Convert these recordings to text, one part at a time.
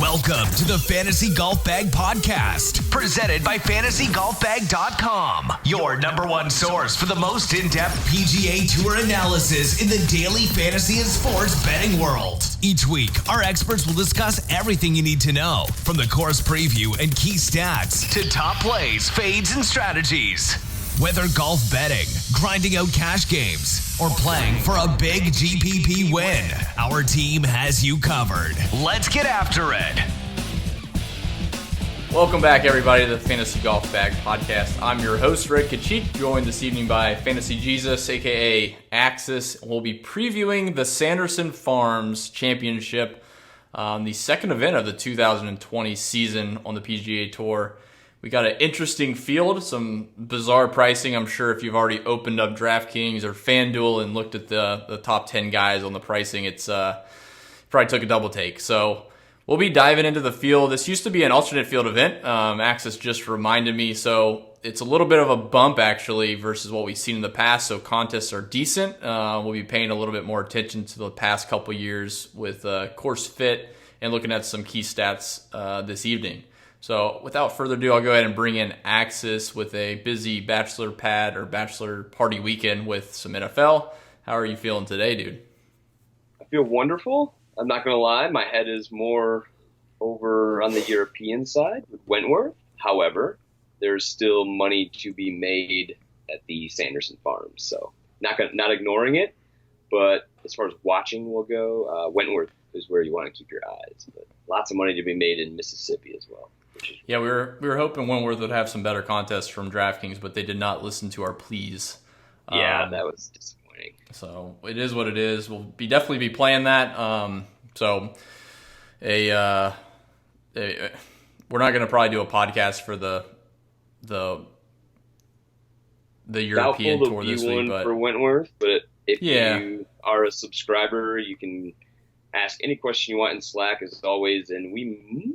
Welcome to the Fantasy Golf Bag Podcast, presented by FantasyGolfBag.com, your number one source for the most in-depth PGA Tour analysis in the daily fantasy and sports betting world. Each week, our experts will discuss everything you need to know, from the course preview and key stats to top plays, fades, and strategies. Whether golf betting, grinding out cash games, or playing for a big GPP win, our team has you covered. Let's get after it. Welcome back, everybody, to the Fantasy Golf Bag Podcast. I'm your host, Redkacheek, joined this evening by Fantasy Jesus, a.k.a. Axis. We'll be previewing the Sanderson Farms Championship, the second event of the 2020 season on the PGA Tour. We got an interesting field, some bizarre pricing. I'm sure if you've already opened up DraftKings or FanDuel and looked at the top 10 guys on the pricing, it's probably took a double take. So we'll be diving into the field. This used to be an alternate field event. Axis just reminded me. So it's a little bit of a bump, actually, versus what we've seen in the past. So contests are decent. We'll be paying a little bit more attention to the past couple years with course fit and looking at some key stats this evening. So without further ado, I'll go ahead and bring in Axis with a busy bachelor pad or bachelor party weekend with some NFL. How are you feeling today, dude? I feel wonderful. I'm not going to lie. My head is more over on the European side with Wentworth. However, there's still money to be made at the Sanderson Farms. So not ignoring it, but as far as watching will go, Wentworth is where you want to keep your eyes. But lots of money to be made in Mississippi as well. Yeah, we were hoping Wentworth would have some better contests from DraftKings, but they did not listen to our pleas. Yeah, that was disappointing. So it is what it is. We'll definitely be playing that. We're not going to probably do a podcast for the European tour this week, but for Wentworth. But if you are a subscriber, you can ask any question you want in Slack, as always, and we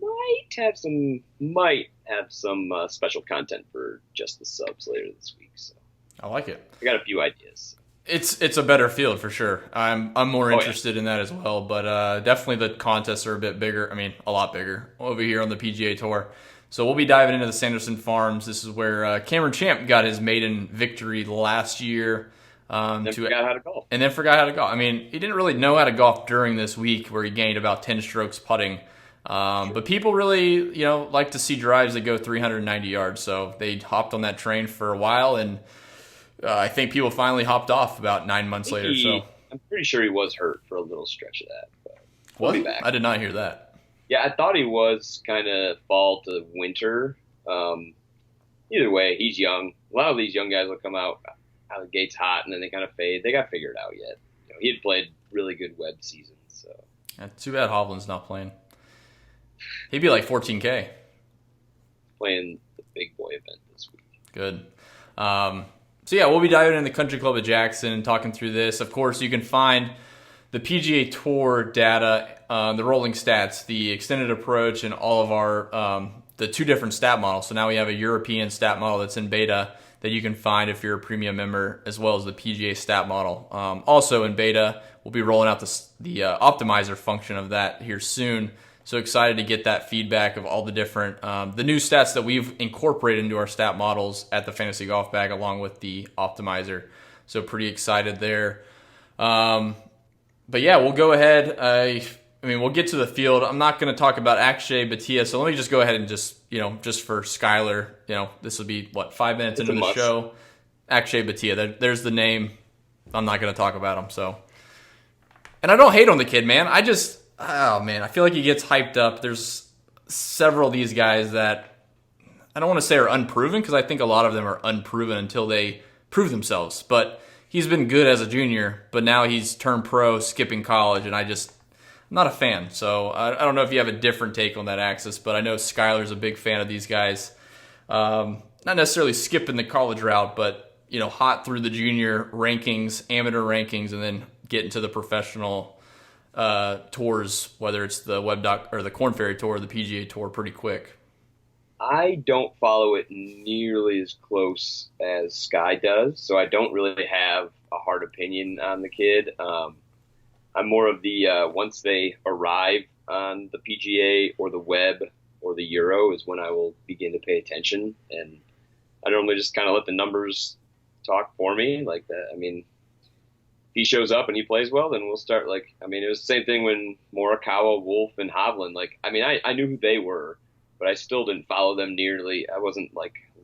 might have some special content for just the subs later this week. So I like it. I got a few ideas. It's a better field for sure. I'm more interested in that as well, but definitely the contests are a bit bigger. I mean, a lot bigger over here on the PGA Tour. So we'll be diving into the Sanderson Farms. This is where Cameron Champ got his maiden victory last year. Forgot how to golf. And then forgot how to golf. I mean, he didn't really know how to golf during this week where he gained about 10 strokes putting. But people really, like to see drives that go 390 yards. So they hopped on that train for a while, and I think people finally hopped off about 9 months later. So I'm pretty sure he was hurt for a little stretch of that. But what? We'll be back. I did not hear that. Yeah, I thought he was kind of fall to winter. Either way, he's young. A lot of these young guys will come out of the gates hot, and then they kind of fade. They got figured out yet. He had played really good web seasons. So yeah, too bad Hovland's not playing. He'd be like 14K. Playing the big boy event this week. Good. So yeah, we'll be diving in the Country Club at Jackson and talking through this. Of course, you can find the PGA Tour data, the rolling stats, the extended approach, and all of our the two different stat models. So now we have a European stat model that's in beta that you can find if you're a premium member, as well as the PGA stat model. Also in beta, we'll be rolling out the optimizer function of that here soon. So excited to get that feedback of all the different, the new stats that we've incorporated into our stat models at the Fantasy Golf Bag, along with the optimizer. So pretty excited there. But yeah, we'll go ahead. I mean, we'll get to the field. I'm not going to talk about Akshay Bhatia, so let me just go ahead and just for Schaeffler, this will be, 5 minutes into the show. Akshay Bhatia, there's the name. I'm not going to talk about him, so. And I don't hate on the kid, man. I feel like he gets hyped up. There's several of these guys that I don't want to say are unproven, because I think a lot of them are unproven until they prove themselves. But he's been good as a junior, but now he's turned pro, skipping college, and I'm not a fan. So I don't know if you have a different take on that, Axis, but I know Skyler's a big fan of these guys. Not necessarily skipping the college route, but hot through the junior rankings, amateur rankings, and then getting to the professional tours, whether it's the or the Korn Ferry Tour or the PGA Tour, pretty quick. I don't follow it nearly as close as Sky does, so I don't really have a hard opinion on the kid. I'm more of the once they arrive on the PGA or the web or the Euro is when I will begin to pay attention. And I normally just kind of let the numbers talk for me like that. I mean, if he shows up and he plays well, then we'll start it was the same thing when Morikawa, Wolf, and Hovland. I knew who they were, but I still didn't follow them nearly. I wasn't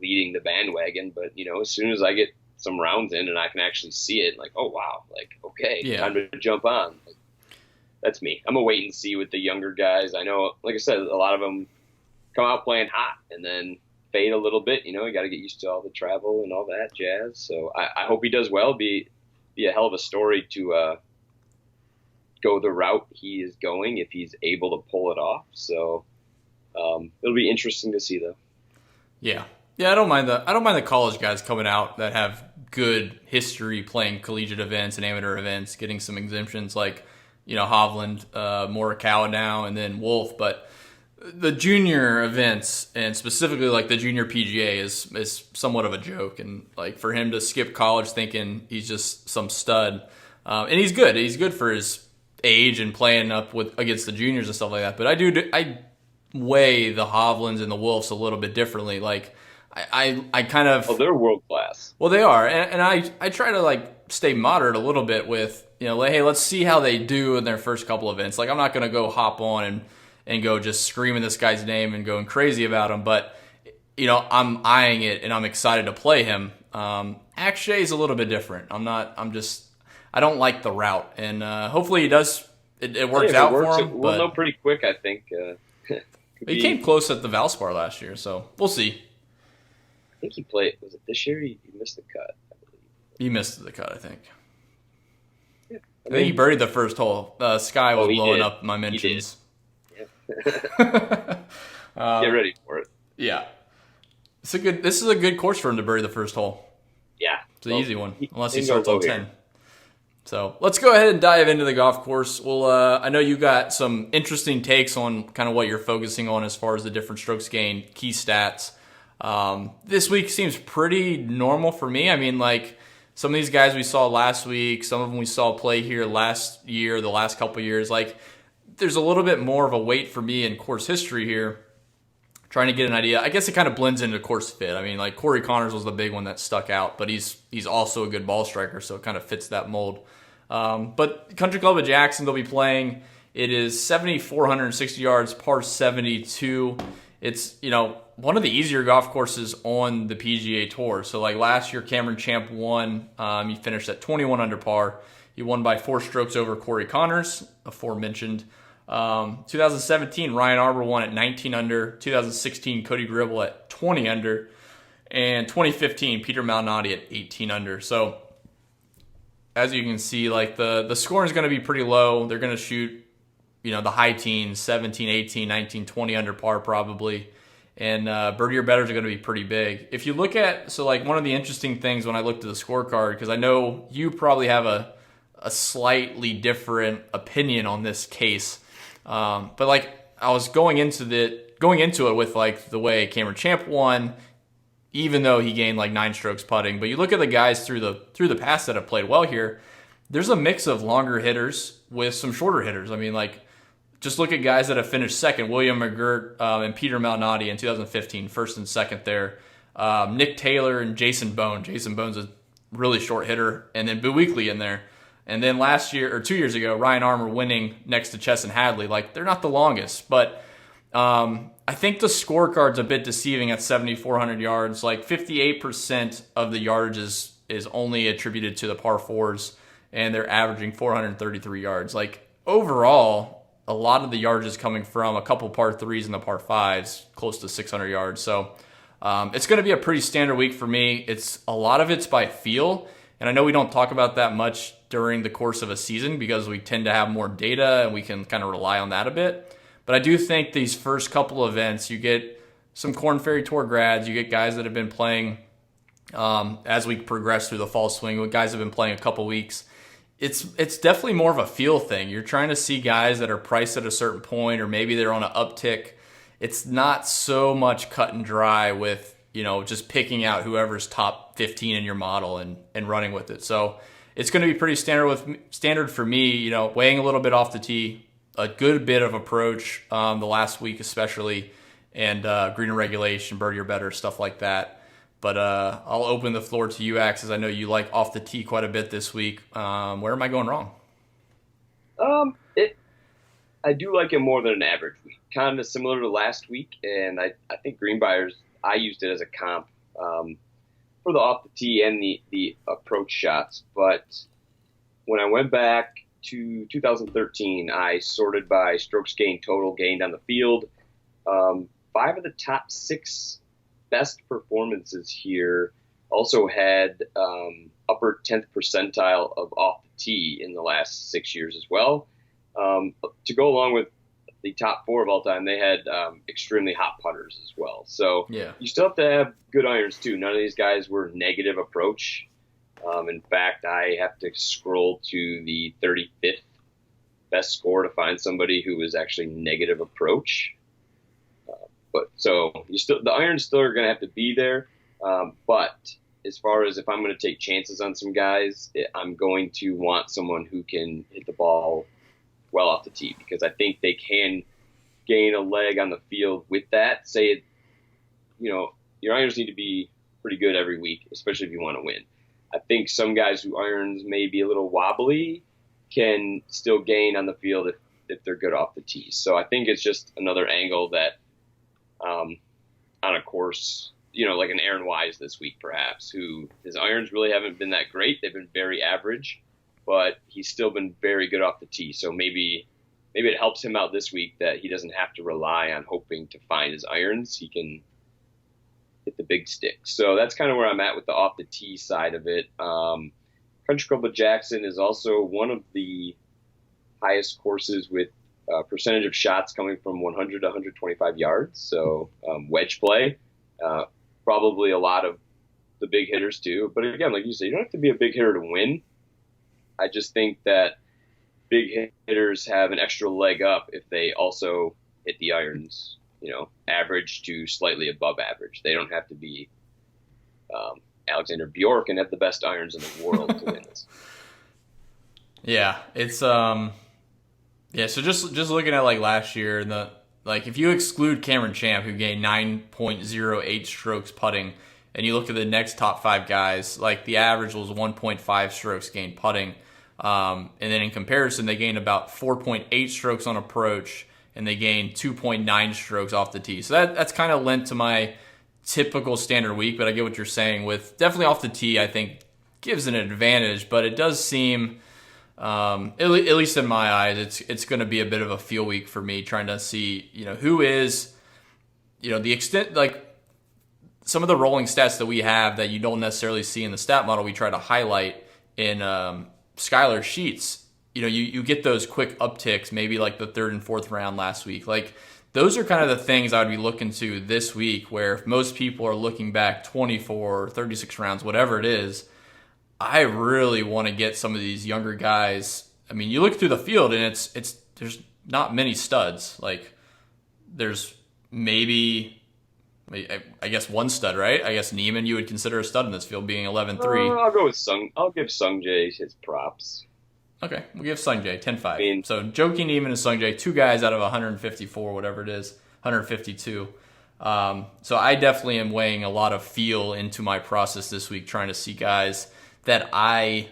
leading the bandwagon, but as soon as I get some rounds in and I can actually see it, oh wow, okay, time to jump on. That's me. I'm a wait and see with the younger guys. I know, like I said, a lot of them come out playing hot and then fade a little bit. You got to get used to all the travel and all that jazz. So I hope he does well. Be a hell of a story to go the route he is going if he's able to pull it off. So it'll be interesting to see, though. Yeah. I don't mind the college guys coming out that have good history playing collegiate events and amateur events, getting some exemptions Hovland, Morikawa now, and then Wolf. But the junior events, and specifically the junior PGA, is somewhat of a joke. And for him to skip college thinking he's just some stud, and he's good. He's good for his age and playing up against the juniors and stuff like that. But I weigh the Hovlands and the Wolves a little bit differently. I kind of... Oh, they're world class. Well, they are. And I try to stay moderate a little bit with, hey, let's see how they do in their first couple events. I'm not going to go hop on and go just screaming this guy's name and going crazy about him. But, I'm eyeing it and I'm excited to play him. Akshay's a little bit different. I don't like the route. And hopefully he does. It works out for him. We'll know pretty quick, I think. He came close at the Valspar last year, so we'll see. I think he played. Was it this year? He missed the cut, I believe. He missed the cut, I think. Yeah, I think he buried the first hole. Sky was blowing up my mentions. Yeah. Get ready for it. Yeah. This is a good course for him to bury the first hole. Yeah. It's an easy one, unless he starts on 10. So let's go ahead and dive into the golf course. I know you got some interesting takes on kind of what you're focusing on as far as the different strokes gained, key stats. This week seems pretty normal for me. I mean, some of these guys we saw last week, some of them we saw play here last year, the last couple of years. There's a little bit more of a weight for me in course history here, trying to get an idea. I guess it kind of blends into course fit. I mean, Corey Connors was the big one that stuck out, but he's also a good ball striker, so it kind of fits that mold. But Country Club of Jackson, they'll be playing. It is 7,460 yards, par 72. It's, one of the easier golf courses on the PGA Tour. So last year, Cameron Champ won. He finished at 21 under par. He won by 4 strokes over Corey Connors, aforementioned. 2017, Ryan Arbor won at 19 under. 2016, Cody Gribble at 20 under. And 2015, Peter Malnati at 18 under. So as you can see, the scoring is going to be pretty low. They're going to shoot, the high teens, 17, 18, 19, 20 under par probably. And birdie or betters are going to be pretty big. If you look at, one of the interesting things when I looked at the scorecard, because I know you probably have a slightly different opinion on this case. But I was going into it with the way Cameron Champ won, even though he gained 9 strokes putting. But you look at the guys through the past that have played well here, there's a mix of longer hitters with some shorter hitters. I mean, just look at guys that have finished second. William McGirt and Peter Malnati in 2015, first and second there. Nick Taylor and Jason Bone. Jason Bone's a really short hitter. And then Boo Weekley in there. And then last year, or 2 years ago, Ryan Armour winning next to Chesson Hadley. They're not the longest. But I think the scorecard's a bit deceiving at 7,400 yards. 58% of the yardage is only attributed to the par 4s. And they're averaging 433 yards. Overall, a lot of the yardage is coming from a couple par 3s and the par 5s, close to 600 yards. So it's going to be a pretty standard week for me. A lot of it's by feel. And I know we don't talk about that much during the course of a season because we tend to have more data and we can kind of rely on that a bit. But I do think these first couple of events, you get some Korn Ferry Tour grads, you get guys that have been playing as we progress through the fall swing, with guys that have been playing a couple weeks. It's definitely more of a feel thing. You're trying to see guys that are priced at a certain point, or maybe they're on an uptick. It's not so much cut and dry with, just picking out whoever's top 15 in your model and running with it. So it's going to be pretty standard for me, weighing a little bit off the tee, a good bit of approach the last week especially, and green regulation, birdie or better, stuff like that. But I'll open the floor to you, Ax, as I know you like off the tee quite a bit this week. Where am I going wrong? I do like it more than an average week. Kind of similar to last week, and I think Greenbriers, I used it as a comp for the off the tee and the approach shots. But when I went back to 2013, I sorted by strokes gained, total gained on the field. 5 of the top 6 best performances here also had upper 10th percentile of off the tee in the last 6 years as well. To go along with the top 4 of all time, they had extremely hot putters as well. So you still have to have good irons too. None of these guys were negative approach. In fact, I have to scroll to the 35th best score to find somebody who was actually negative approach. But so the irons still are going to have to be there. But as far as if I'm going to take chances on some guys, I'm going to want someone who can hit the ball well off the tee, because I think they can gain a leg on the field with that. Your irons need to be pretty good every week, especially if you want to win. I think some guys who irons may be a little wobbly can still gain on the field if they're good off the tee. So I think it's just another angle that on a course, like an Aaron Wise this week perhaps, who his irons really haven't been that great. They've been very average, but he's still been very good off the tee. So maybe it helps him out this week that he doesn't have to rely on hoping to find his irons. He can hit the big stick. So that's kind of where I'm at with the off the tee side of it. Country Club of Jackson is also one of the highest courses with percentage of shots coming from 100 to 125 yards. So wedge play, probably a lot of the big hitters too. But again, like you say, you don't have to be a big hitter to win. I just think that big hitters have an extra leg up if they also hit the irons, average to slightly above average. They don't have to be Alexander Bjork and have the best irons in the world to win this. Yeah, it's so just looking at like last year, if you exclude Cameron Champ, who gained 9.08 strokes putting, and you look at the next top 5 guys, like the average was 1.5 strokes gained putting. And then in comparison, they gained about 4.8 strokes on approach, and they gained 2.9 strokes off the tee. So that's kind of lent to my typical standard week, but I get what you're saying. With definitely off the tee, I think gives an advantage, but it does seem, at least in my eyes, it's going to be a bit of a feel week for me, trying to see who is, the extent, like some of the rolling stats that we have that you don't necessarily see in the stat model. We try to highlight in Schaeffler's sheets. You get those quick upticks, maybe like the 3rd and 4th round last week. Like those are kind of the things I would be looking to this week, where if most people are looking back 24, 36 rounds, whatever it is, I really want to get some of these younger guys. I mean, you look through the field and there's not many studs. Like there's maybe, I guess one stud, right? I guess Neiman you would consider a stud in this field, being 11-3. I'll go with I'll give Sungjae his props. Okay, we'll give Sungjae 10-5. So Joakim Neiman and Sungjae, 2 guys out of 154, whatever it is, 152. So I definitely am weighing a lot of feel into my process this week, trying to see guys that I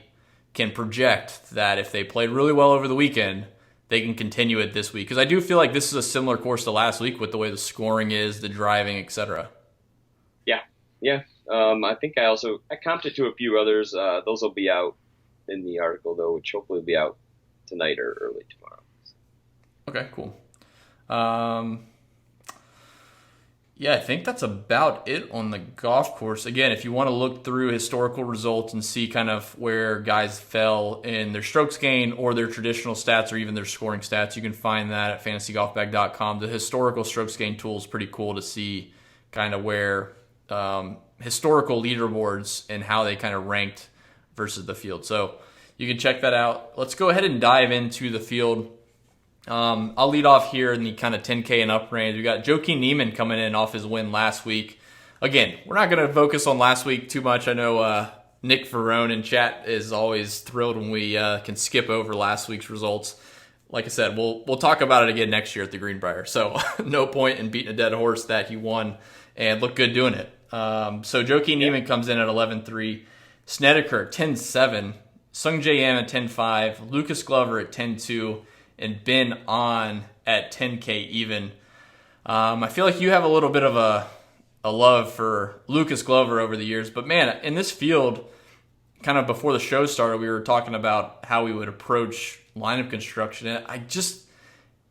can project that if they played really well over the weekend, they can continue it this week. Because I do feel like this is a similar course to last week with the way the scoring is, the driving, etc. Yeah. I think I comped it to a few others. Those will be out in the article, though, which hopefully will be out tonight or early tomorrow. Okay, cool. I think that's about it on the golf course. Again, if you want to look through historical results and see kind of where guys fell in their strokes gained or their traditional stats or even their scoring stats, you can find that at fantasygolfbag.com. The historical strokes gained tool is pretty cool to see kind of where historical leaderboards and how they kind of ranked versus the field. So you can check that out. Let's go ahead and dive into the field. I'll lead off here in the kind of 10K and up range. We got Joakim Neiman coming in off his win last week. Again, we're not going to focus on last week too much. I know Nick Ferrone in chat is always thrilled when we can skip over last week's results. like I said, we'll talk about it again next year at the Greenbrier. So no point in beating a dead horse that he won and looked good doing it. So Joaquin Niemann comes in at 11-3, Snedeker 10-7, Sung J M at 10-5, Lucas Glover at 10-2, and Ben On at 10K even. I feel like you have a little bit of a love for Lucas Glover over the years, but man, in this field, kind of before the show started, we were talking about how we would approach lineup construction, and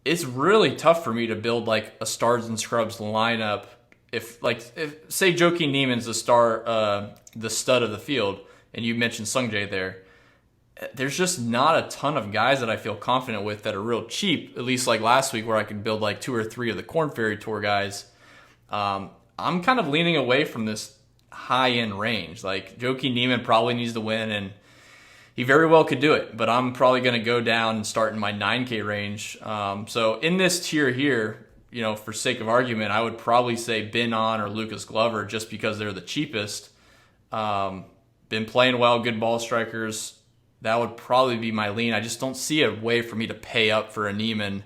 it's really tough for me to build like a stars and scrubs lineup. If say Joaquin Niemann's the stud of the field, and you mentioned Sungjae there, there's just not a ton of guys that I feel confident with that are real cheap, at least like last week where I could build like 2 or 3 of the Korn Ferry Tour guys. I'm kind of leaning away from this high-end range. Like Joaquin Niemann probably needs to win, and he very well could do it, but I'm probably going to go down and start in my 9K range. So in this tier here, for sake of argument, I would probably say Ben On or Lucas Glover just because they're the cheapest. Been playing well, good ball strikers. That would probably be my lean. I just don't see a way for me to pay up for a Niemann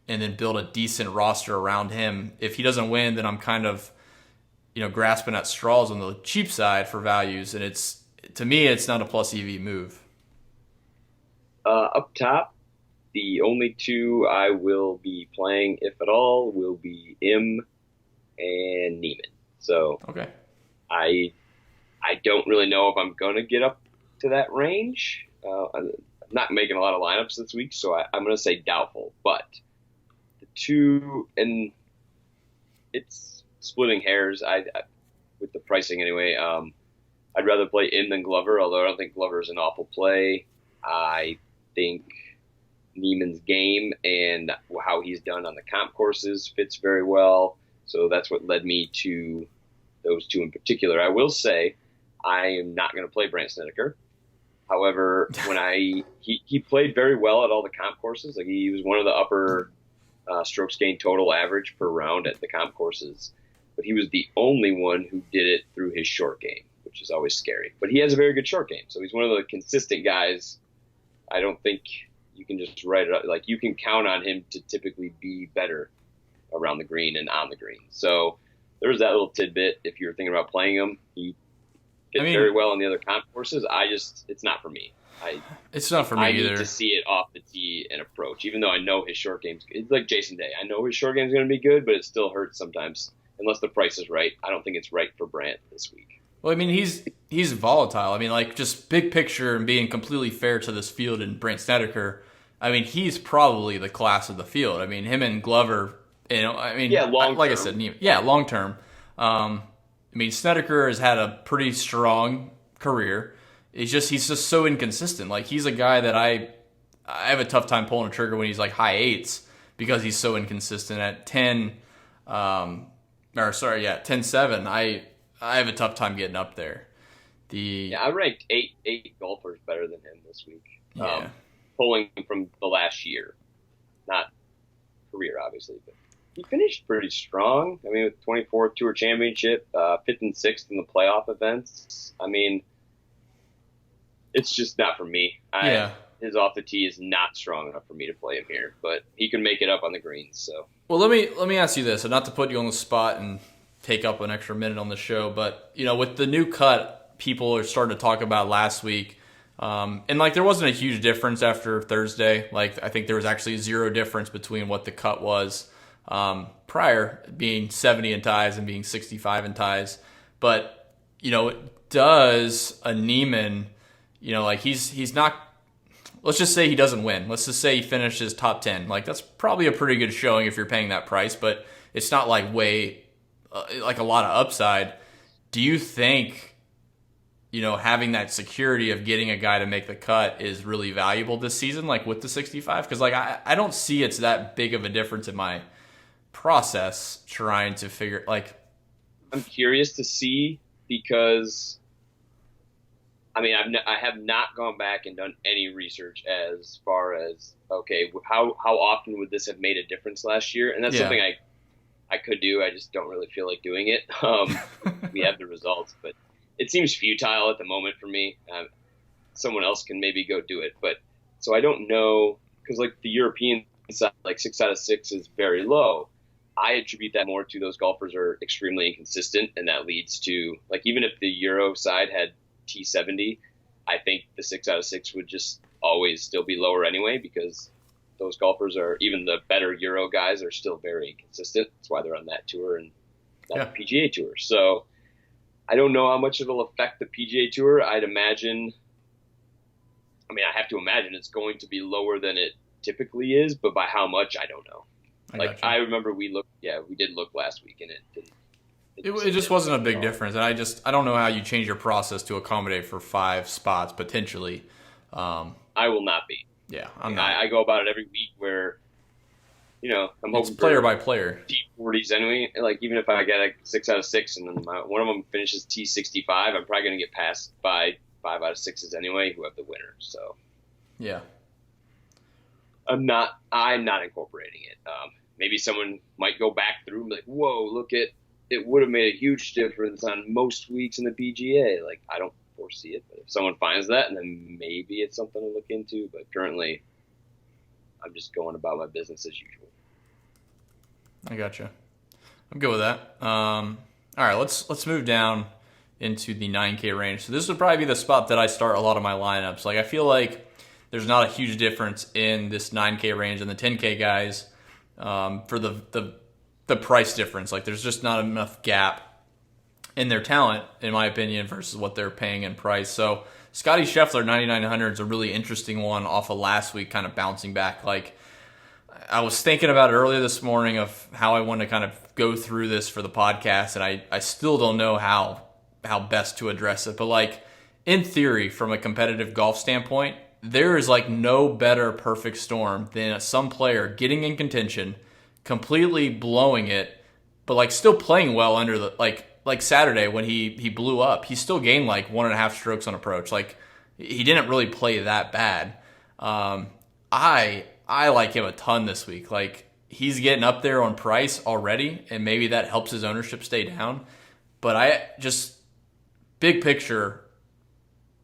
and then build a decent roster around him. If he doesn't win, then I'm kind of grasping at straws on the cheap side for values, and to me, it's not a plus EV move. Up top, the only 2 I will be playing, if at all, will be Im and Niemann. So okay, I don't really know if I'm going to get up to that range. I'm not making a lot of lineups this week, so I'm going to say doubtful. But the 2, and it's splitting hairs. With the pricing anyway. I'd rather play Im than Glover, although I don't think Glover is an awful play. I think Niemann's game and how he's done on the comp courses fits very well. So that's what led me to those 2 in particular. I will say I am not going to play Brandt Snedeker. However, when he played very well at all the comp courses. Like he was one of the upper strokes gained total average per round at the comp courses. But he was the only one who did it through his short game, which is always scary. But he has a very good short game. So he's one of the consistent guys. I don't think you can just write it up. Like you can count on him to typically be better around the green and on the green. So there's that little tidbit. If you're thinking about playing him, he did very well in the other comp courses. It's not for me. It's not for me either. I need to see it off the tee and approach, even though I know his short game's good. It's like Jason Day. I know his short game's going to be good, but it still hurts sometimes. Unless the price is right. I don't think it's right for Brandt this week. Well, he's volatile. Like just big picture and being completely fair to this field and Brandt Snedeker, he's probably the class of the field. Him and Glover, long term. Snedeker has had a pretty strong career. He's just so inconsistent. Like he's a guy that I have a tough time pulling a trigger when he's like high 8s because he's so inconsistent at 10. 10-7. I have a tough time getting up there. I ranked eight golfers better than him this week. Yeah. Pulling from the last year, not career, obviously, but he finished pretty strong. With 24th Tour Championship, 5th and 6th in the playoff events. It's just not for me. His off the tee is not strong enough for me to play him here, but he can make it up on the greens. So. Well, let me ask you this, and not to put you on the spot and take up an extra minute on the show, but with the new cut, people are starting to talk about last week, and there wasn't a huge difference after Thursday. I think there was actually 0 difference between what the cut was prior, being 70 in ties and being 65 in ties. But does a Niemann, he's not. Let's just say he doesn't win. Let's just say he finishes top 10. That's probably a pretty good showing if you're paying that price, but it's not a lot of upside. Do you think, having that security of getting a guy to make the cut is really valuable this season, with the 65? Because, I don't see it's that big of a difference in my process trying to figure, I'm curious to see because I have not gone back and done any research as far as, how often would this have made a difference last year? And that's something I could do. I just don't really feel like doing it. We have the results, but it seems futile at the moment for me. Someone else can maybe go do it. But so I don't know because like the European side, like 6 out of 6 is very low. I attribute that more to those golfers are extremely inconsistent, and that leads to, like, even if the Euro side had T70, I think the 6 out of 6 would just always still be lower anyway, because those golfers are, even the better Euro guys are still very inconsistent. That's why they're on that tour and not the PGA Tour. So I don't know how much it'll affect the PGA Tour. I have to imagine it's going to be lower than it typically is, but by how much, I don't know. I remember we did look last week, and it just wasn't a big difference. And I don't know how you change your process to accommodate for 5 spots potentially. I will not be. Yeah, I'm not. I go about it every week where, I'm hoping player by player T40s anyway. Like, even if I get a 6 out of 6 and then one of them finishes T65, I'm probably going to get passed by 5 out of 6s anyway, who have the winner. So yeah. I'm not incorporating it. Maybe someone might go back through and be like, whoa, look it would have made a huge difference on most weeks in the PGA. Like, I don't foresee it, but if someone finds that, and then maybe it's something to look into. But currently, I'm just going about my business as usual. I gotcha. I'm good with that. All right, let's move down into the 9K range. So this would probably be the spot that I start a lot of my lineups. Like, I feel like there's not a huge difference in this 9K range and the 10K guys for the price difference. Like, there's just not enough gap in their talent, in my opinion, versus what they're paying in price. So Scotty Schaeffler 9,900 is a really interesting one off of last week, kind of bouncing back. Like, I was thinking about it earlier this morning of how I want to kind of go through this for the podcast, and I still don't know how best to address it. But, like, in theory, from a competitive golf standpoint, there is like no better perfect storm than some player getting in contention, completely blowing it, but like still playing well under the like Saturday when he blew up. He still gained like 1.5 strokes on approach. Like, he didn't really play that bad. I like him a ton this week. Like, he's getting up there on price already, and maybe that helps his ownership stay down. But I just, big picture,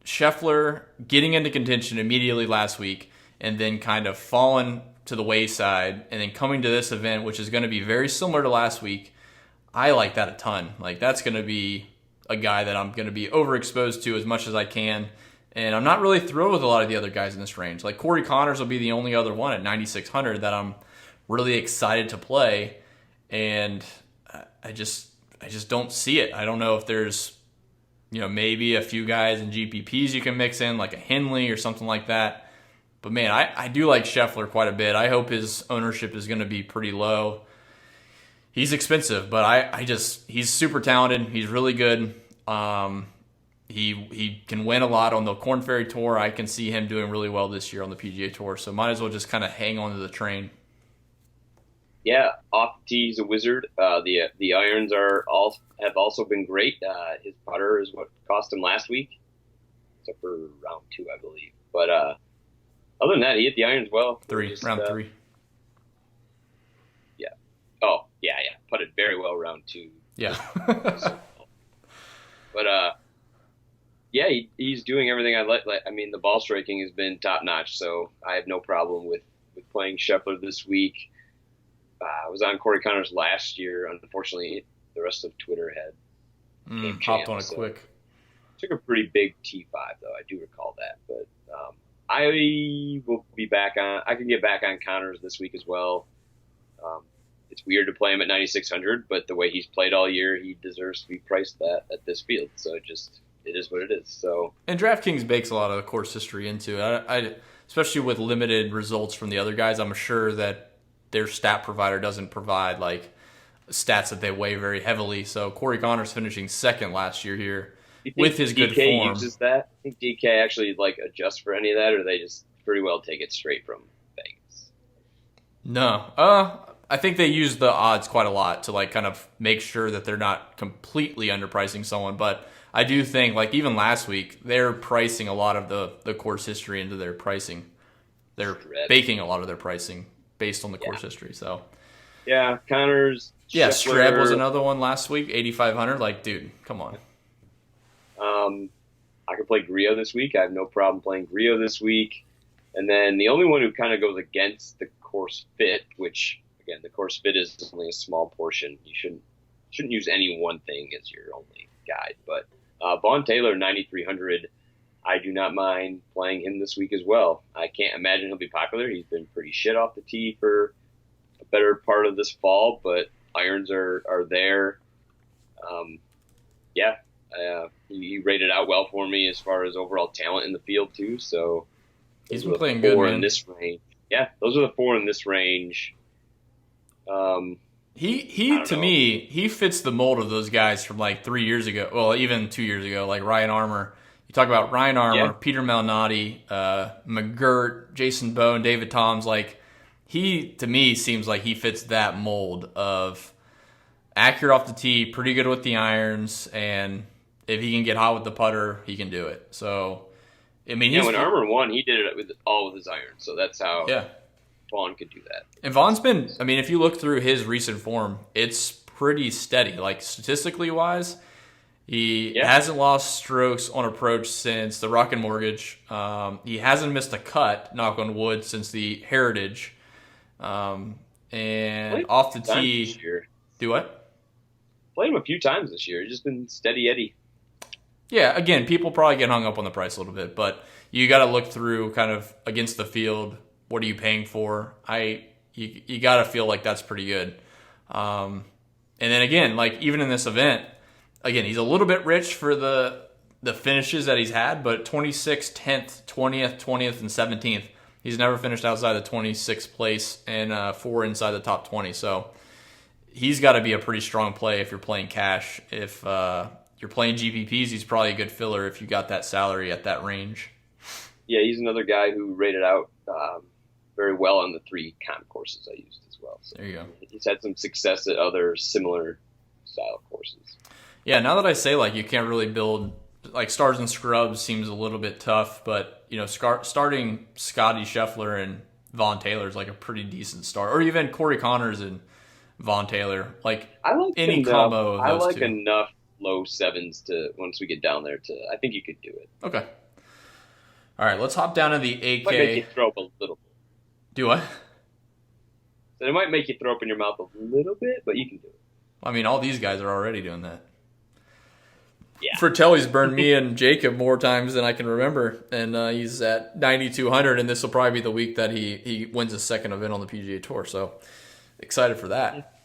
Schaeffler getting into contention immediately last week and then kind of falling to the wayside and then coming to this event, which is going to be very similar to last week. I like that a ton. Like, that's going to be a guy that I'm going to be overexposed to as much as I can. And I'm not really thrilled with a lot of the other guys in this range. Like, Corey Connors will be the only other one at 9,600 that I'm really excited to play. And I just don't see it. I don't know if there's, maybe a few guys in GPPs you can mix in, like a Henley or something like that. But, man, I do like Schaeffler quite a bit. I hope his ownership is going to be pretty low. He's expensive, but he's super talented. He's really good. He can win a lot on the Korn Ferry Tour. I can see him doing really well this year on the PGA Tour. So might as well just kind of hang on to the train. Yeah, off the tee, he's a wizard. The irons have also been great. His putter is what cost him last week, except for round 2, I believe. But other than that, he hit the irons well. Round 3. Yeah. Oh, yeah. Putted very well round 2. Yeah. But yeah, he's doing everything I like. I mean, the ball striking has been top notch, so I have no problem with playing Schaeffler this week. I was on Corey Connors last year. Unfortunately, the rest of Twitter had hopped on it quick. Took a pretty big T5, though. I do recall that. But I will be back on. I can get back on Connors this week as well. It's weird to play him at 9,600, but the way he's played all year, he deserves to be priced at this field. So it is what it is. So, and DraftKings bakes a lot of the course history into it. I especially with limited results from the other guys. I'm sure that their stat provider doesn't provide like stats that they weigh very heavily. So Corey Connors finishing second last year here with his good form. Uses that? I think DK actually like adjusts for any of that, or they just pretty well take it straight from Vegas? No. I think they use the odds quite a lot to like kind of make sure that they're not completely underpricing someone. But I do think like even last week, they're pricing a lot of the course history into their pricing. They're baking a lot of their pricing based on the course history. So yeah, Connors. Yeah, Streb was another one last week, 8,500. Like, dude, come on. I could play Grillo this week. I have no problem playing Grillo this week. And then the only one who kind of goes against the course fit, which again, the course fit is only a small portion. You shouldn't use any one thing as your only guide. But Vaughn Taylor, 9,300. I do not mind playing him this week as well. I can't imagine he'll be popular. He's been pretty shit off the tee for a better part of this fall, but irons are there. He rated out well for me as far as overall talent in the field too. So he's been playing good, man. In this range. Yeah, those are the 4 in this range. He fits the mold of those guys from like 3 years ago. Well, even 2 years ago, like Ryan Armour. You talk about Ryan Armour, Peter Malnati, McGirt, Jason Bowe, and David Toms. Like he, to me, seems like he fits that mold of accurate off the tee, pretty good with the irons, and if he can get hot with the putter, he can do it. So, I mean, when Armour won, he did it with his irons. So that's how Vaughn could do that. And Vaughn's been, I mean, if you look through his recent form, it's pretty steady. Like statistically wise, he hasn't lost strokes on approach since the Rocket Mortgage. He hasn't missed a cut, knock on wood, since the Heritage. And off the tee, do what? Played him a few times this year. He's just been steady Eddie. Yeah, again, people probably get hung up on the price a little bit, but you got to look through kind of against the field. What are you paying for? You got to feel like that's pretty good. And then again, like even in this event, again, he's a little bit rich for the finishes that he's had, but 26th, 10th, 20th, 20th, and 17th. He's never finished outside the 26th place and 4 inside the top 20. So he's got to be a pretty strong play if you're playing cash. If you're playing GPPs, he's probably a good filler if you got that salary at that range. Yeah, he's another guy who rated out very well on the 3 comp courses I used as well. So there you go. He's had some success at other similar style courses. Yeah, now that I say like you can't really build like stars and scrubs seems a little bit tough, but you know, starting Scotty Schaeffler and Vaughn Taylor is like a pretty decent start, or even Corey Connors and Vaughn Taylor. Like I like any enough, combo of those I like two. enough low 7s to once we get down there to I think you could do it. Okay. All right, let's hop down to the AK. Might make you throw up a little bit. Do what? So it might make you throw up in your mouth a little bit, but you can do it. I mean, all these guys are already doing that. Yeah. Fratelli's burned me and Jacob more times than I can remember, and he's at 9,200, and this will probably be the week that he wins his second event on the PGA Tour. So excited for that.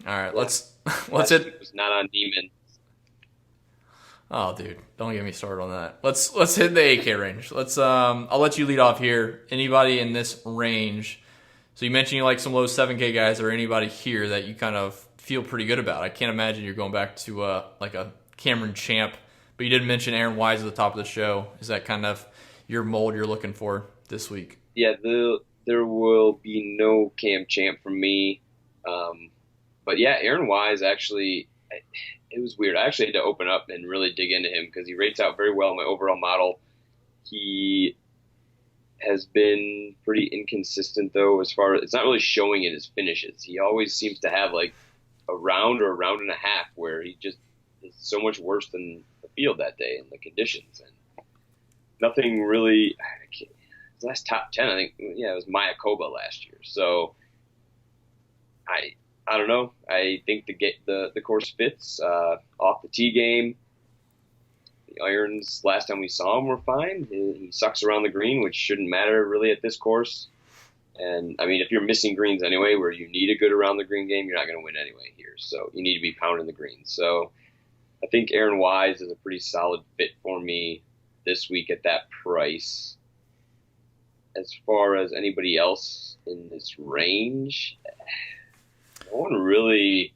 All right, let's hit. It was not on Demon. Oh, dude, don't get me started on that. Let's hit the AK range. I'll let you lead off here. Anybody in this range? So you mentioned you like some low 7K guys, or anybody here that you kind of feel pretty good about? I can't imagine you're going back to like a Cameron Champ, but you did mention Aaron Wise at the top of the show. Is that kind of your mold you're looking for this week? Yeah, there will be no Cam Champ from me. But yeah, Aaron Wise actually, it was weird. I actually had to open up and really dig into him because he rates out very well in my overall model. He has been pretty inconsistent though, as far as it's not really showing in his finishes. He always seems to have like a round or a round and a half where he just is so much worse than the field that day and the conditions, and nothing really. His last top 10, I think, it was Mayakoba last year. So I don't know. I think the course fits off the tee game. The irons last time we saw him were fine. He sucks around the green, which shouldn't matter really at this course. And I mean, if you're missing greens anyway, where you need a good around the green game, you're not going to win anyway here. So you need to be pounding the greens. So I think Aaron Wise is a pretty solid fit for me this week at that price. As far as anybody else in this range, no one really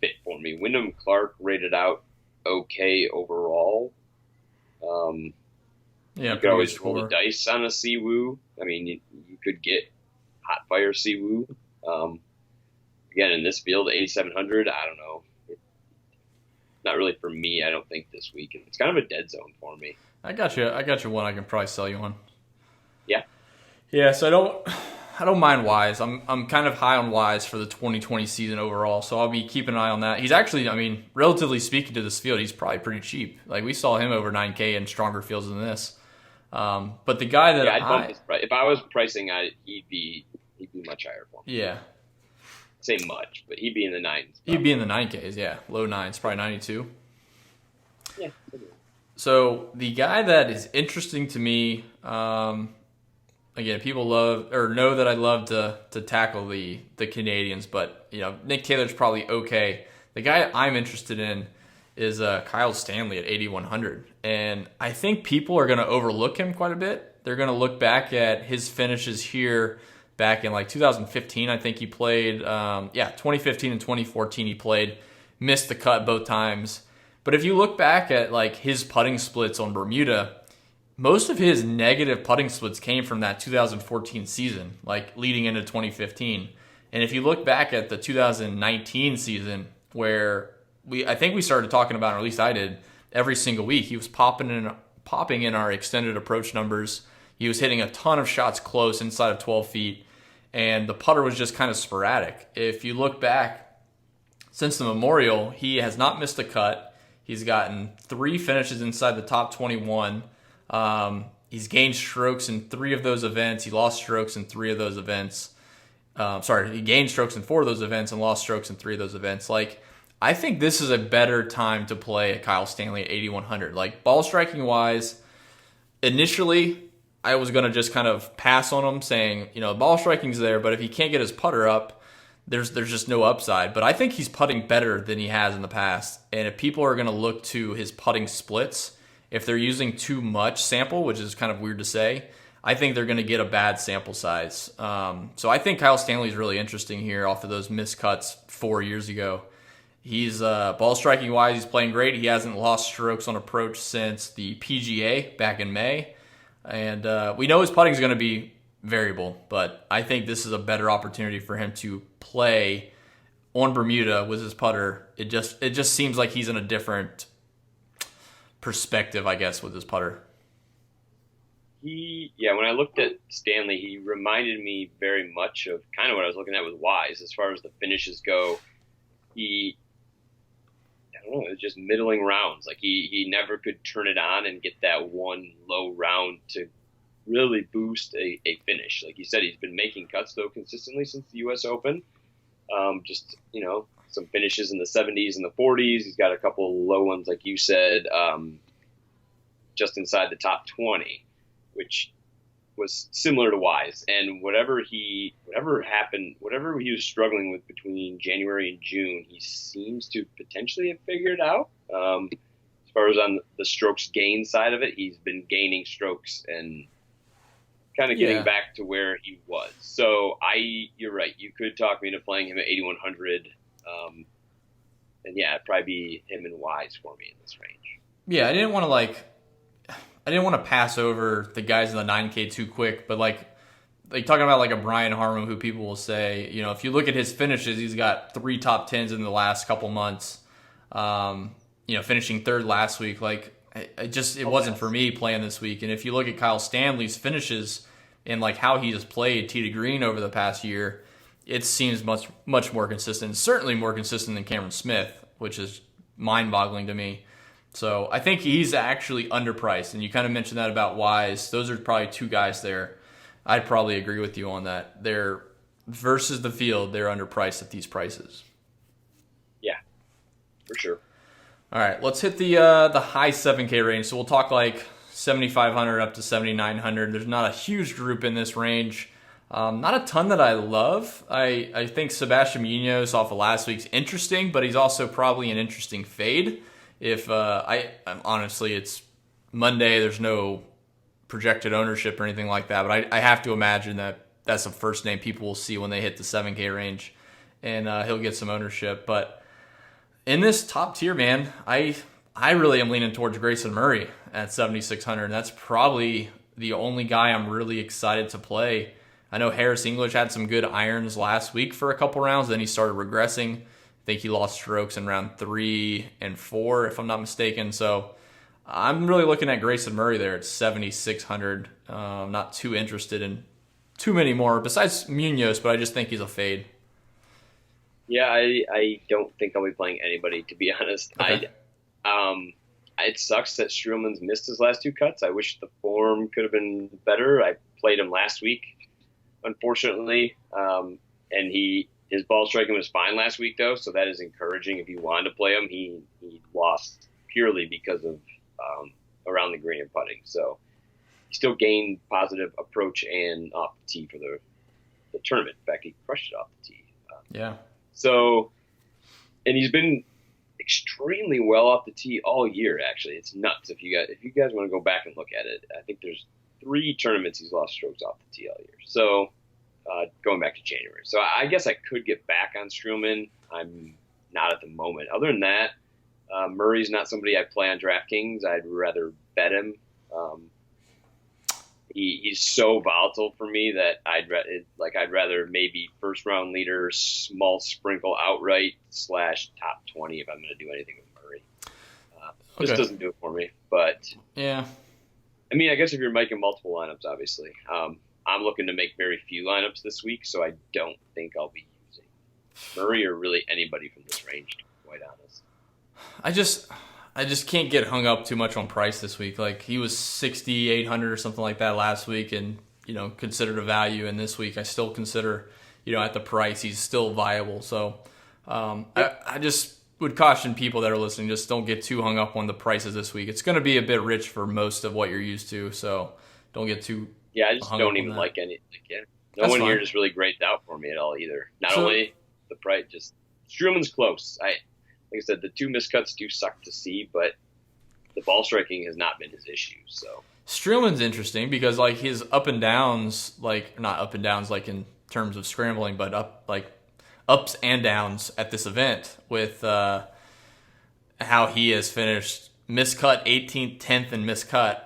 fit for me. Wyndham Clark rated out okay overall. You could always roll the dice on a Siwoo. I mean, you could get hot fire Siwoo. Again, in this field, 8,700. I don't know. Not really for me. I don't think this week. It's kind of a dead zone for me. I got you one. I can probably sell you on. Yeah. Yeah. So I don't mind Wise. I'm kind of high on Wise for the 2020 season overall, so I'll be keeping an eye on that. He's actually, I mean, relatively speaking to this field, he's probably pretty cheap. Like we saw him over 9K in stronger fields than this. But the guy that I'd bump his price. If I was pricing, he'd be much higher for me. Yeah. Say much, but he'd be in the 9s. He'd be in the 9Ks, yeah. Low 9s, probably 92. Yeah. So the guy that is interesting to me, again, people know that I love to tackle the Canadians, but Nick Taylor's probably okay. The guy I'm interested in is Kyle Stanley at 8,100, and I think people are going to overlook him quite a bit. They're going to look back at his finishes here back in like 2015. I think he played, 2015 and 2014 he played, missed the cut both times. But if you look back at like his putting splits on Bermuda, most of his negative putting splits came from that 2014 season, like leading into 2015. And if you look back at the 2019 season, where I think we started talking about, or at least I did, every single week, he was popping in our extended approach numbers. He was hitting a ton of shots close inside of 12 feet, and the putter was just kind of sporadic. If you look back since the Memorial, he has not missed a cut. He's gotten 3 finishes inside the top 21. He's gained strokes in 3 of those events. He lost strokes in 3 of those events. He gained strokes in 4 of those events and lost strokes in 3 of those events. Like, I think this is a better time to play at Kyle Stanley at 8,100. Like, ball striking wise, initially I was going to just kind of pass on him, saying, ball striking's there, but if he can't get his putter up, there's just no upside. But I think he's putting better than he has in the past. And if people are going to look to his putting splits, if they're using too much sample, which is kind of weird to say, I think they're going to get a bad sample size. So I think Kyle Stanley's really interesting here off of those missed cuts 4 years ago. He's ball striking wise, he's playing great. He hasn't lost strokes on approach since the PGA back in May. And we know his putting is going to be variable, but I think this is a better opportunity for him to play on Bermuda with his putter. It just seems like he's in a different perspective, I guess, with his putter. When I looked at Stanley, he reminded me very much of kind of what I was looking at with Wise as far as the finishes go. I don't know, it was just middling rounds. Like he never could turn it on and get that one low round to really boost a finish. Like you said, he's been making cuts though consistently since the U.S. Open. Some finishes in the 70s and the 40s. He's got a couple low ones, like you said, just inside the top 20, which was similar to Wise. And whatever he was struggling with between January and June, he seems to potentially have figured out. As far as on the strokes gain side of it, he's been gaining strokes and kind of getting back to where he was. So you're right. You could talk me into playing him at 8,100. And it'd probably be him and Wise for me in this range. Yeah, I didn't want to pass over the guys in the 9K too quick, but like talking about like a Brian Harmon, who people will say, if you look at his finishes, he's got 3 top 10s in the last couple months. Finishing 3rd last week. Like it wasn't for me playing this week. And if you look at Kyle Stanley's finishes and like how he has played tee to green over the past year, it seems much, much more consistent. Certainly more consistent than Cameron Smith, which is mind-boggling to me. So I think he's actually underpriced. And you kind of mentioned that about Wise. Those are probably 2 guys there. I'd probably agree with you on that. They're versus the field, they're underpriced at these prices. Yeah, for sure. All right, let's hit the high 7K range. So we'll talk like 7,500 up to 7,900. There's not a huge group in this range. Not a ton that I love. I think Sebastian Munoz off of last week's interesting, but he's also probably an interesting fade. If honestly, it's Monday, there's no projected ownership or anything like that, but I have to imagine that that's the first name people will see when they hit the 7K range, and he'll get some ownership. But in this top tier, man, I really am leaning towards Grayson Murray at 7,600, and that's probably the only guy I'm really excited to play. I know Harris English had some good irons last week for a couple rounds, then he started regressing. I think he lost strokes in round 3 and 4, if I'm not mistaken. So I'm really looking at Grayson Murray there at 7,600. Not too interested in too many more besides Munoz, but I just think he's a fade. Yeah, I don't think I'll be playing anybody, to be honest. Okay. it sucks that Streelman's missed his last 2 cuts. I wish the form could have been better. I played him last week, unfortunately, and his ball striking was fine last week, though, so that is encouraging. If you wanted to play him, he lost purely because of around the green and putting. So he still gained positive approach and off the tee for the tournament. In fact, he crushed it off the tee. Yeah. So, and he's been extremely well off the tee all year. Actually, it's nuts. If you guys want to go back and look at it, I think there's 3 tournaments he's lost strokes off the tee all year. So, going back to January. So I guess I could get back on Streelman. I'm not at the moment. Other than that, Murray's not somebody I play on DraftKings. I'd rather bet him. He's so volatile for me that I'd rather maybe first round leader, small sprinkle outright / top 20 if I'm going to do anything with Murray. This doesn't do it for me, but yeah. I mean, I guess if you're making multiple lineups, obviously, I'm looking to make very few lineups this week, so I don't think I'll be using Murray or really anybody from this range, to be quite honest. I just can't get hung up too much on price this week. Like, he was 6,800 or something like that last week, and considered a value. And this week, I still consider, at the price, he's still viable. So, I just would caution people that are listening, just don't get too hung up on the prices this week. It's going to be a bit rich for most of what you're used to, so don't get too. Yeah, I just don't even like any. No one here just really grades out for me at all either. Not only the price, just Streelman's close. Like I said, the 2 miscuts do suck to see, but the ball striking has not been his issue. So Streelman's interesting because like his up and downs, like not up and downs like in terms of scrambling, but ups and downs at this event with how he has finished miscut 18th, 10th, and miscut.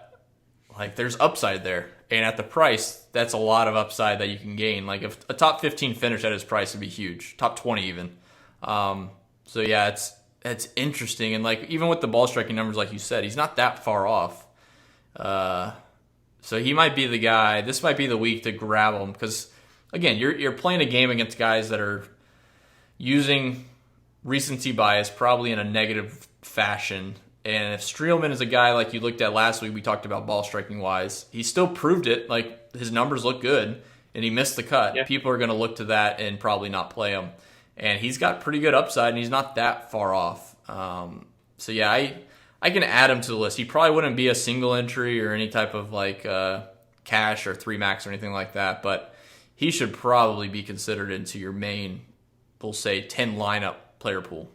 Like there's upside there, and at the price, that's a lot of upside that you can gain. Like if a top 15 finish at his price would be huge, top 20 even. So yeah, it's interesting, and like even with the ball striking numbers, like you said, he's not that far off. So he might be the guy. This might be the week to grab him because again, you're playing a game against guys that are using recency bias probably in a negative fashion. And if Streelman is a guy like you looked at last week, we talked about ball striking wise, he still proved it. Like his numbers look good, and he missed the cut. Yeah. People are going to look to that and probably not play him. And he's got pretty good upside, and he's not that far off. So yeah, I can add him to the list. He probably wouldn't be a single entry or any type of like cash or 3 max or anything like that, but he should probably be considered into your main, we'll say, 10 lineup player pool.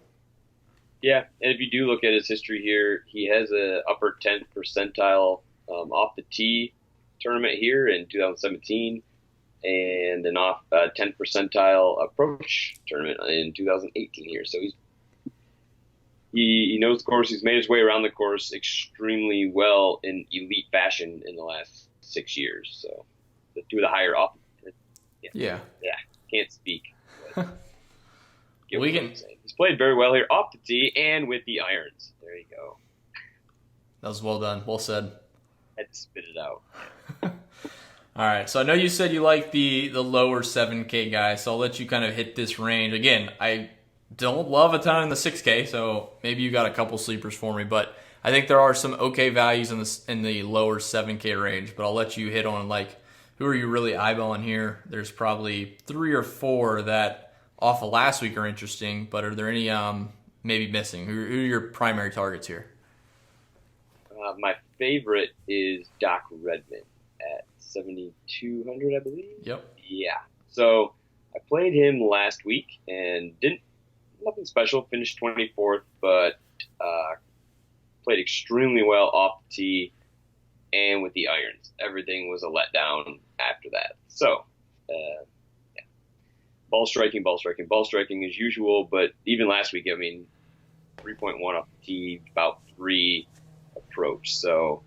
Yeah, and if you do look at his history here, he has a upper 10th percentile off the tee tournament here in 2017. And an off 10th percentile approach tournament in 2018 here. So he knows the course. He's made his way around the course extremely well in elite fashion in the last 6 years. So do the higher off. Yeah. Can't speak. He's played very well here off the tee and with the irons. There you go. That was well done. Well said. Had to spit it out. All right, so I know you said you like the lower 7K guys, so I'll let you kind of hit this range. Again, I don't love a ton in the 6K, so maybe you got a couple sleepers for me, but I think there are some okay values in the lower 7K range, but I'll let you hit on like who are you really eyeballing here. There's probably 3 or 4 that off of last week are interesting, but are there any maybe missing? Who are your primary targets here? My favorite is Doc Redman at 7,200, I believe. Yep. Yeah. So I played him last week and nothing special. Finished 24th, but played extremely well off the tee and with the irons. Everything was a letdown after that. So, yeah. Ball striking as usual. But even last week, I mean, 3.1 off the tee, about 3 approach. So.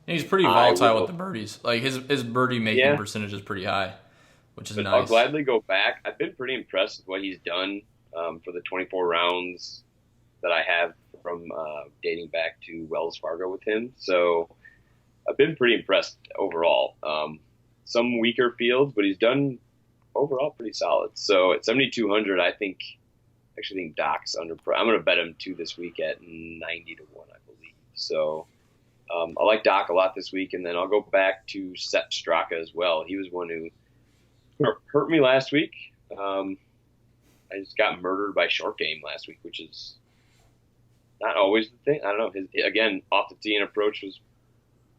He's pretty volatile with the birdies. Like his birdie making percentage is pretty high, which is nice. I'll gladly go back. I've been pretty impressed with what he's done for the 24 rounds that I have from dating back to Wells Fargo with him. So I've been pretty impressed overall. Some weaker fields, but he's done overall pretty solid. So at 7,200, I think Doc's under. I'm going to bet him 2 this week at 90 to 1, I believe. So I like Doc a lot this week, and then I'll go back to Sepp Straka as well. He was one who hurt me last week. I just got murdered by short game last week, which is not always the thing. I don't know. Again, off the tee and approach was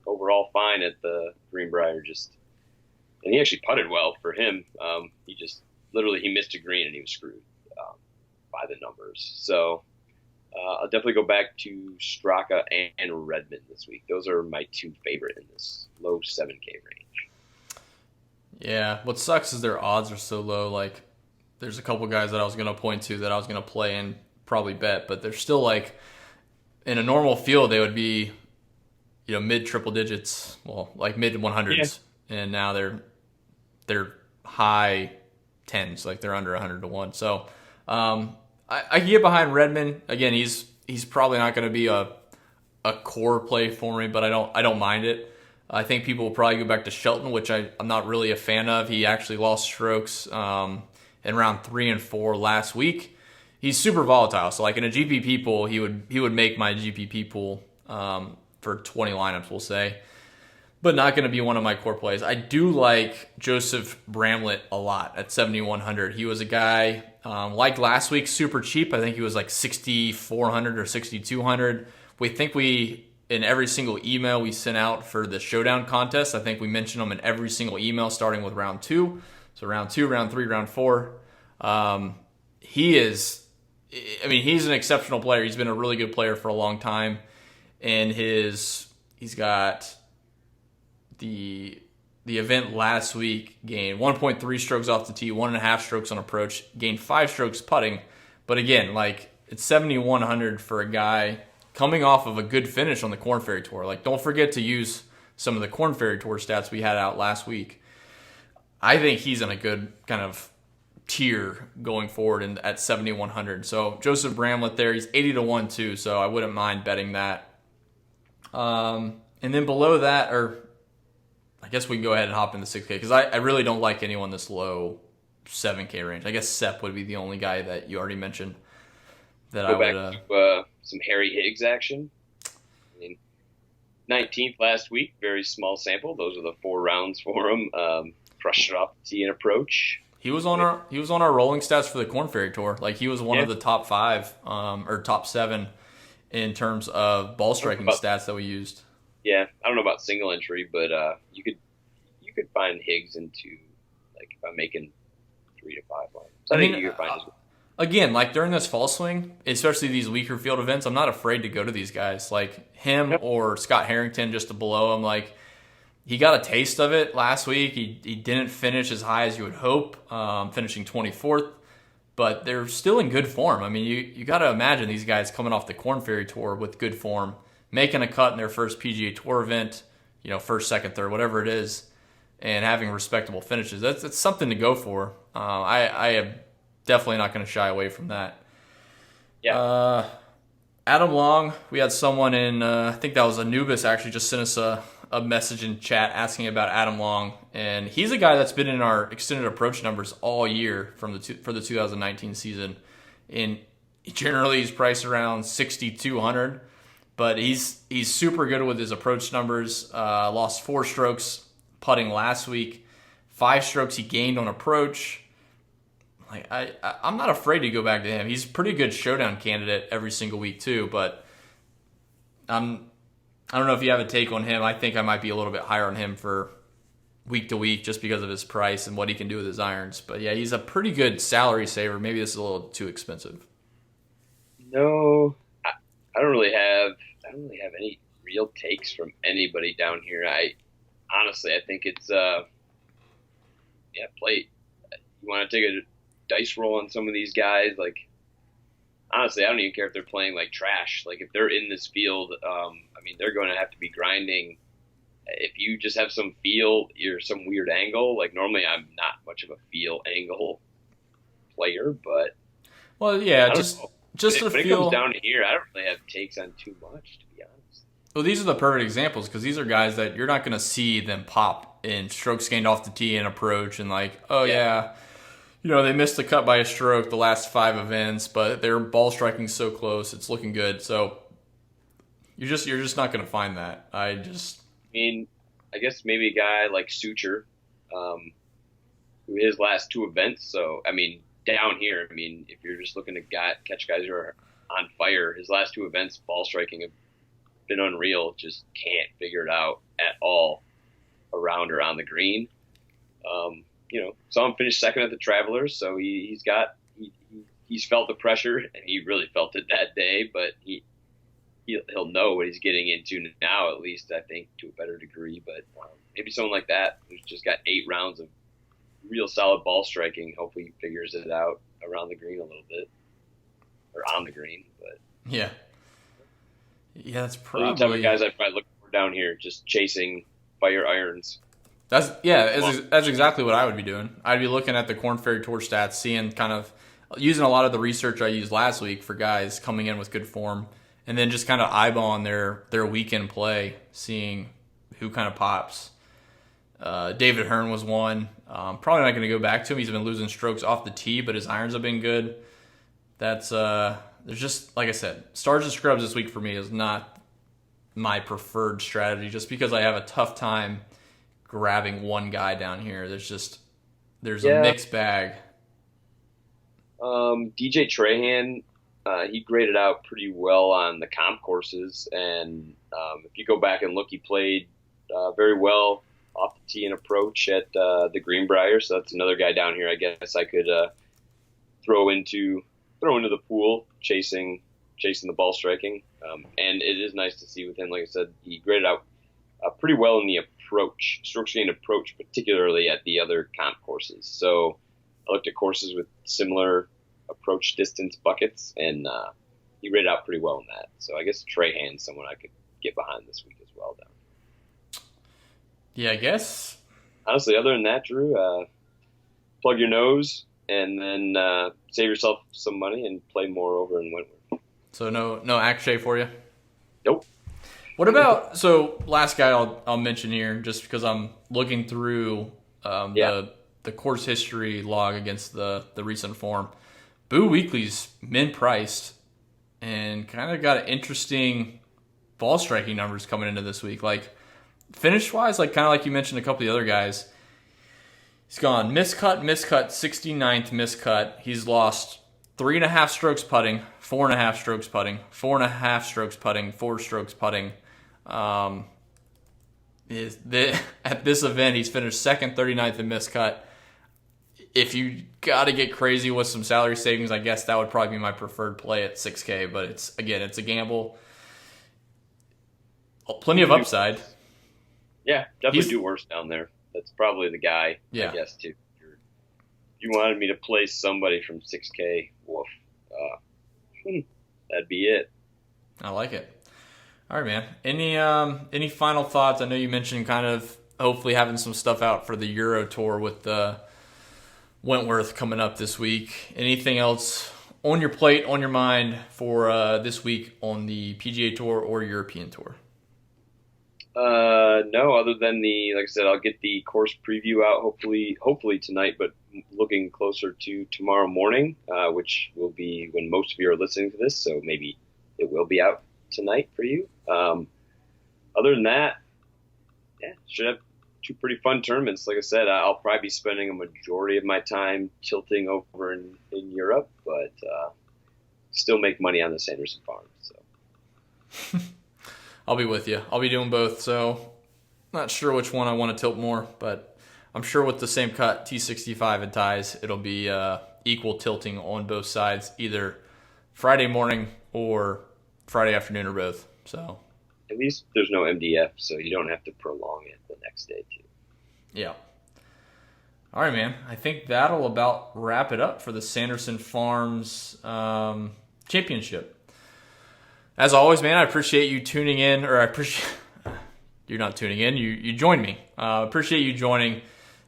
overall fine at the Greenbrier. And he actually putted well for him. He missed a green and he was screwed by the numbers. So I'll definitely go back to Straka and Redman this week. Those are my two favorite in this low 7K range. Yeah, what sucks is their odds are so low. Like, there's a couple guys that I was going to point to that I was going to play and probably bet, but they're still like, in a normal field, they would be, mid triple digits, like mid 100s, and now they're high 10s, like they're under 100 to 1. So I can get behind Redman. Again, he's probably not going to be a core play for me, but I don't mind it. I think people will probably go back to Shelton, which I'm not really a fan of. He actually lost strokes in round 3 and 4 last week. He's super volatile. So like in a GPP pool, he would make my GPP pool for 20 lineups, we'll say, but not going to be one of my core plays. I do like Joseph Bramlett a lot at 7,100. He was a guy like last week, super cheap. I think he was like 6,400 or 6,200. In every single email we sent out for the showdown contest, I think we mentioned him in every single email starting with round 2. So round 2, round 3, round 4. He's an exceptional player. He's been a really good player for a long time. And he's got the event last week, gained 1.3 strokes off the tee, 1.5 strokes on approach, gained 5 strokes putting. But again, like, it's 7,100 for a guy coming off of a good finish on the Korn Ferry Tour. Like, don't forget to use some of the Korn Ferry Tour stats we had out last week. I think he's in a good kind of tier going forward at 7,100. So Joseph Bramlett there, he's 80 to 1 too, so I wouldn't mind betting that. And then below that, or I guess we can go ahead and hop into 6K, because I really don't like anyone this low 7K range. I guess Sepp would be the only guy that you already mentioned that I would... Go back to some Harry Higgs action. 19th last week, very small sample. Those are the 4 rounds for him. Crushed it off the tee and approach. He was on our rolling stats for the Korn Ferry Tour. Like, he was one of the top 5 or top 7 in terms of ball striking stats that we used. Yeah, I don't know about single entry, but you could find Higgs into, like, if I'm making 3 to 5 lines. So I think you could find again, like during this fall swing, especially these weaker field events, I'm not afraid to go to these guys. Like him or Scott Harrington just to below him. Like, he got a taste of it last week. He didn't finish as high as you would hope, finishing 24th, but they're still in good form. I mean, you got to imagine these guys coming off the Korn Ferry Tour with good form, making a cut in their first PGA Tour event, first, second, third, whatever it is, and having respectable finishes. That's something to go for. I am definitely not going to shy away from that. Yeah. Adam Long, we had someone in, I think that was Anubis, actually just sent us a message in chat asking about Adam Long, and he's a guy that's been in our extended approach numbers all year for the 2019 season. And generally he's priced around 6,200, but he's super good with his approach numbers. Lost 4 strokes putting last week, 5 strokes he gained on approach. Like, I'm not afraid to go back to him. He's a pretty good showdown candidate every single week too, but I don't know if you have a take on him. I think I might be a little bit higher on him for week to week just because of his price and what he can do with his irons. But yeah, he's a pretty good salary saver. Maybe this is a little too expensive. No, I don't really have any real takes from anybody down here. Honestly, I think it's play. You want to take a dice roll on some of these guys. Like, honestly, I don't even care if they're playing like trash. Like, if they're in this field, they're going to have to be grinding. If you just have some feel, you're some weird angle. Like, normally I'm not much of a feel angle player, but just a when it feel. comes down to here, I don't really have takes on too much, to be honest. Well, these are the perfect examples because these are guys that you're not going to see them pop in strokes gained off the tee and approach and like, they missed the cut by a stroke the last 5 events, but their ball striking so close, it's looking good. So, You're just not going to find that. I mean, I guess maybe a guy like Sucher, his last two events. So, I mean, down here, I mean, if you're just looking to catch guys who are on fire, his last two events, ball striking have been unreal. Just can't figure it out at all around or on the green. Saw him finish second at the Travelers, so he's felt the pressure, and he really felt it that day. But he'll know what he's getting into now, at least I think to a better degree. But maybe someone like that who's just got 8 rounds of real solid ball striking. Hopefully, he figures it out around the green a little bit, or on the green. But yeah, that's probably the type of guys I'd probably look for down here, just chasing fire irons. That's exactly what I would be doing. I'd be looking at the Korn Ferry Tour stats, seeing kind of using a lot of the research I used last week for guys coming in with good form, and then just kind of eyeballing their weekend play, seeing who kind of pops. David Hearn was one. Probably not going to go back to him. He's been losing strokes off the tee, but his irons have been good. There's just, like I said, stars and scrubs this week for me is not my preferred strategy, just because I have a tough time grabbing one guy down here. There's a mixed bag. DJ Trahan, he graded out pretty well on the comp courses, and if you go back and look, he played very well off the tee and approach at the Greenbrier. So that's another guy down here I guess I could throw into the pool, chasing the ball striking. And it is nice to see with him, like I said, he graded out pretty well in the approach, strokes gained approach, particularly at the other comp courses. So I looked at courses with similar approach distance buckets, and he rated out pretty well in that. So I guess Trahan's someone I could get behind this week as well. Down. Yeah, I guess. Honestly, other than that, Drew, plug your nose and then save yourself some money and play more over in Wentworth. So no Akshay for you? Nope. What about, so last guy I'll mention here, just because I'm looking through the course history log against the recent form. Boo Weekley's min priced and kind of got interesting ball striking numbers coming into this week. Like finish wise, like kind of like you mentioned a couple of the other guys, he's gone miscut, 69th miscut. He's lost 3.5 strokes putting, 4.5 strokes putting, 4.5 strokes putting, 4 strokes putting. At this event, he's finished second, 39th in miscut. If you got to get crazy with some salary savings, I guess that would probably be my preferred play at 6K. But it's a gamble. Plenty of upside. Yeah, definitely do worse down there. That's probably the guy, I guess, too. If you wanted me to play somebody from 6K, woof, that'd be it. I like it. All right, man. Any final thoughts? I know you mentioned kind of hopefully having some stuff out for the Euro Tour with the Wentworth coming up this week. Anything else on your plate, on your mind for this week on the PGA Tour or European Tour? No, other than like I said, I'll get the course preview out hopefully tonight, but looking closer to tomorrow morning, which will be when most of you are listening to this, so maybe it will be out tonight for you. Other than that, should have 2 pretty fun tournaments. Like I said, I'll probably be spending a majority of my time tilting over in Europe, but still make money on the Sanderson Farms. So. I'll be with you. I'll be doing both, so not sure which one I want to tilt more, but I'm sure with the same cut, T65 and ties, it'll be equal tilting on both sides, either Friday morning or Friday afternoon or both. So at least there's no MDF, so you don't have to prolong it the next day too. Yeah. All right, man. I think that'll about wrap it up for the Sanderson Farms Championship. As always, man, I appreciate you tuning in, or you're not tuning in, you joined me. Appreciate you joining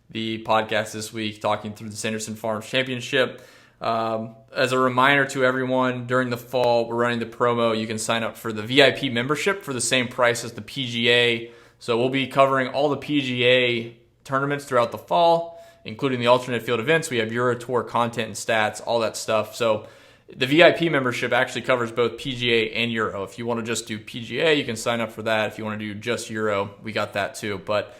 the podcast this week, talking through the Sanderson Farms Championship. As a reminder to everyone, during the fall, we're running the promo. You can sign up for the VIP membership for the same price as the PGA. So we'll be covering all the PGA tournaments throughout the fall, including the alternate field events. We have Euro Tour content and stats, all that stuff. So the VIP membership actually covers both PGA and Euro. If you want to just do PGA, you can sign up for that. If you want to do just Euro, we got that too. But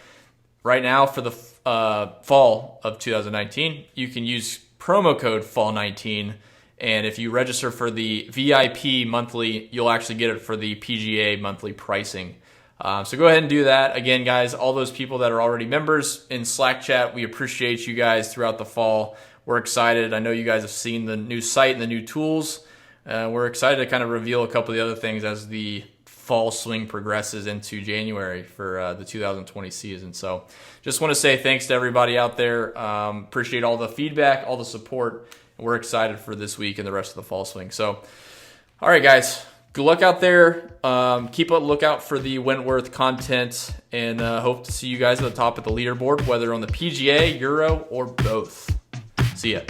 right now for the fall of 2019, you can use promo code FALL19. And if you register for the VIP monthly, you'll actually get it for the PGA monthly pricing. So go ahead and do that. Again, guys, all those people that are already members in Slack chat, we appreciate you guys throughout the fall. We're excited. I know you guys have seen the new site and the new tools. We're excited to kind of reveal a couple of the other things as the fall swing progresses into January for the 2020 season. So just want to say thanks to everybody out there. Appreciate all the feedback, all the support. We're excited for this week and the rest of the fall swing. So, all right, guys, good luck out there. Keep a lookout for the Wentworth content, and hope to see you guys at the top of the leaderboard, whether on the PGA, Euro, or both. See ya.